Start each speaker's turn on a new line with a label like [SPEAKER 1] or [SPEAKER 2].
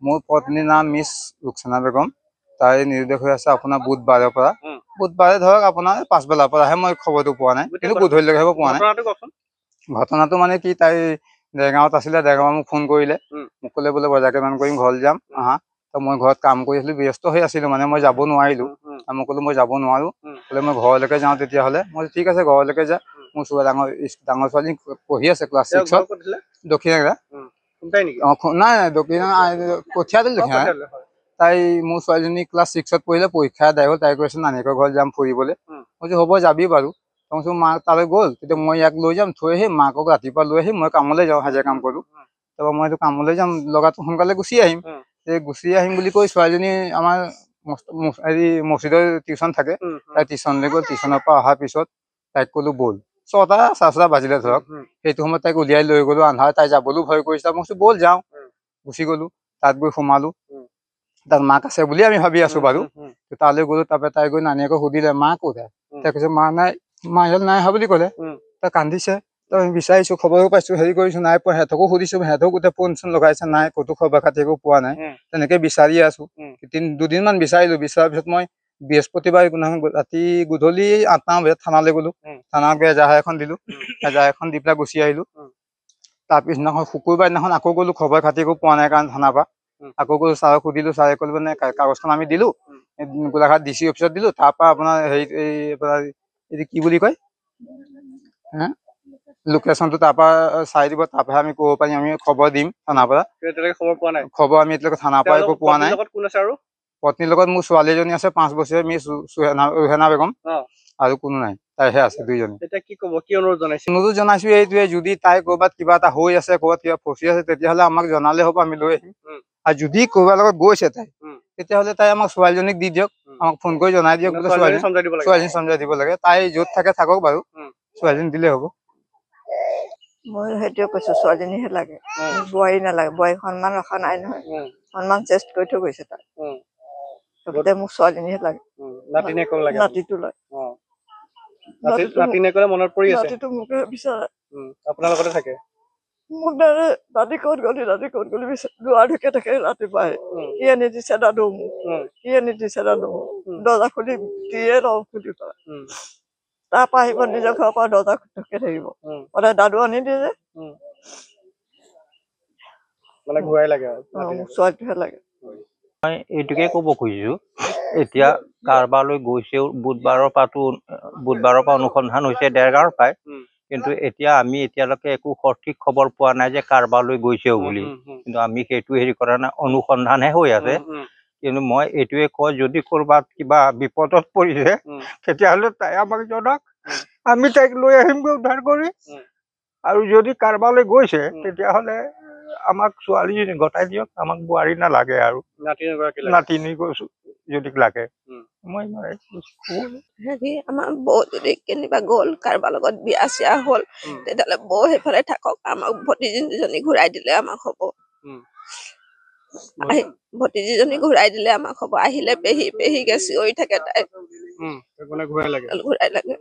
[SPEAKER 1] মোৰ পত্নীৰ নাম মিছ ৰুকসানা বেগম। তাই নিৰুদ্দেশ হৈ আছে আপোনাৰ বুধবাৰৰ পৰা। বুধবাৰে ধৰক আপোনাৰ পাছবেলাৰ পৰাহে মই খবৰটো পোৱা নাই, কিন্তু গধূলিলৈকে হ'ব পোৱা নাই। ঘটনাটো মানে কি, তাই দেৰগাঁৱত আছিলে, দেৰগাঁৱত মোক ফোন কৰিলে, মোক ক'লে বোলে বজাৰ কেইটামান কৰিম, ঘৰলৈ যাম আহা। তো মই ঘৰত কাম কৰি আছিলোঁ, ব্যস্ত হৈ আছিলোঁ, মানে মই যাব নোৱাৰিলোঁ। মই ক'লো মই যাব নোৱাৰোঁ, বোলে মই ঘৰলৈকে যাওঁ তেতিয়াহ'লে। মই ঠিক আছে ঘৰলৈকে যা। মোৰ ডাঙৰ ছোৱালী পঢ়ি আছে ক্লাছ 6ত, দক্ষিণেগৰা। নাই দক্ষিণ কঠীয়া দিল দক্ষিণ। তাই মোৰ ছোৱালীজনী ক্লাছ 6ত পঢ়িলে, পৰীক্ষা আদায় হ'ল, তাই কৈছে নানীকৰ ঘৰত যাম ফুৰিবলৈ। মই হ'ব যাবি বাৰু। তাৰপিছত মাক তালৈ গ'ল, তেতিয়া মই ইয়াক লৈ যাম, থৈ আহিম, মাকক ৰাতিপুৱা লৈ আহিম, মই কামলৈ যাওঁ, হাজিৰা কাম কৰোঁ। তাৰপৰা মই এইটো কামলৈ যাম, লগাটো সোনকালে গুচি আহিম। এই গুচি আহিম বুলি কৈ ছোৱালীজনী আমাৰ হেৰি মছজিদৰ টিউশ্যন থাকে, তাই টিউশ্যনলৈ গ'ল। টিউশ্যনৰ পৰা অহাৰ পিছত তাইক ক'লো ব'ল, 6টা 4:15 বাজিলে ধৰক। সেইটো সময়ত তাইক উলিয়াই লৈ গ'লো, আন্ধাৰ, তাই যাবলৈও ভয় কৰিছে। মই কৈছো ব'ল যাওঁ, গুচি গ'লো। তাত গৈ সোমালো, তাত মাক আছে বুলি আমি ভাবি আছো বাৰু। তালৈ গ'লো, তাৰপৰা তাই গৈ নানীয়েকক সুধিলে মা ক'ত? তাই কৈছে মা নাই, মা ইয়াত নাই অহা বুলি ক'লে। তাই কান্দিছে, তই বিচাৰিছো, খবৰো পাইছো, হেৰি কৰিছো, নাই পোৱা। সিহঁতকো সুধিছো, সিহঁতক গোটেই ফোন চোন লগাইছে, নাই, ক'তো খবৰ খাতি একো পোৱা নাই। তেনেকে বিচাৰি আছো, দুদিনমান বিচাৰিলো। বিচৰাৰ পিছত মই বৃহস্পতিবাৰ ৰাতি গধূলি 8টা বজাত থানালৈ গ'লো। থানাত এজাহাৰ এখন দিলো, এজাহাৰ এখন দি পেলাই গুচি আহিলো। তাৰ পিছদিনাখন শুকুৰবাৰ দিনাখন আকৌ গ'লো, খবৰ খাতি একো পোৱা নাই কাৰণে থানাৰ পৰা আকৌ গ'লো, ছাৰক সুধিলো। ছাৰে ক'লে মানে কাগজখন আমি দিলো, গোলাঘাট DC অফিচত দিলো। তাৰ পৰা আপোনাৰ হেৰি এইটো কি বুলি কয়, লোকেশ্যনটো তাৰ পৰা চাই দিব, তাৰ পৰা আমি ক'ব পাৰিম, আমি খবৰ দিম থানাৰ পৰা। খবৰ আমি এতিয়ালৈকে থানাৰ পৰা একো পোৱা নাই। পত্নীৰ লগত মোৰ ছোৱালী এজনী আছে, 5 বছৰীয়া, মিছ ৰুহানা বেগম, আৰু কোনো নাই, তাইহে আছে দুইজনী। অনুৰোধ জনাইছো এইটোৱে, যদি তাই ক'ৰবাত কিবা এটা হৈ আছে, ক'ৰবাত কিবা ফচি আছে, তেতিয়াহ'লে আমাক জনালে হ'ব, আমি লৈ আহিম। আৰু যদি ক'ৰবাৰ লগত গৈছে তাই, তেতিয়াহ'লে তাই আমাক ছোৱালীজনীক দি দিয়ক, আমাক ফোন কৰি জনাই দিয়ক, বোলে ছোৱালীজনী চমজাই দিব লাগে। তাই য'ত থাকে থাকক বাৰু, ছোৱালীজনী দিলে হ'ব।
[SPEAKER 2] মই সেইটোৱে কৈছো, ছোৱালীজনীহে লাগে, বোৱাৰী নালাগে। বোৱাৰী সন্মান ৰখা নাই নহয়, সন্মান চেষ্ট কৰি থৈ গৈছে তাই। গতিকে মোক ছোৱালীজনীহে লাগে, নাতিটো লাগে। নাতিটো মোকে বিচাৰে, আপোনাৰ লগতে থাকে। মোক দাদী ক'ত গ'লি, দাদী ক'ত গ'লি দুৱাৰ ঢুকে থাকে ৰাতিপুৱাই। কি আনি দিছে দাদু মোক, কি আনি দিছে দাদু মোক। দৰ্জা খুলি দিয়ে লওঁ, খুলি পেলাই তাৰ পৰা আহিব, নিজৰ ঘৰৰ পৰা দৰ্জা ঢুকি থাকিব, সদায় দাদু আনি দিয়ে যে। ছোৱালীটোহে লাগে।
[SPEAKER 3] মই এইটোকে ক'ব খুজিছো, এতিয়া কাৰোবালৈ গৈছেও, বুধবাৰৰ পৰা অনুসন্ধান হৈছে দেৰগাঁৱৰ পৰাই, কিন্তু আমি এতিয়ালৈকে একো সঠিক খবৰ পোৱা নাই যে কাৰোবালৈ গৈছেও বুলি। কিন্তু আমি সেইটো হেৰি কৰা নাই, অনুসন্ধানহে হৈ আছে। কিন্তু মই এইটোৱে কওঁ, যদি ক'ৰবাত কিবা বিপদত পৰিছে, তেতিয়াহ'লে তাই আমাক জনাওক, আমি তাইক লৈ আহিমগৈ উদ্ধাৰ কৰি। আৰু যদি কাৰোবালৈ গৈছে, তেতিয়াহ'লে আমাক ছোৱালীজনী গতাই দিয়ক, আমাক বোৱাৰী নালাগে আৰু নাতিনী যদি লাগে। মই
[SPEAKER 4] হেৰি, আমাৰ বৌ যদি কেনিবা গ'ল, কাৰোবাৰ লগত বিয়া চিয়া হ'ল, তেতিয়াহ'লে বৌ সেইফালে থাকক, আমাক ভতিজীজনী ঘূৰাই দিলে আমাক হ'ব। ভতিজীজনী ঘূৰাই দিলে আমাক হ'ব। আহিলে পেহীকে চিঞৰি থাকে তাই, ঘূৰাই লাগে।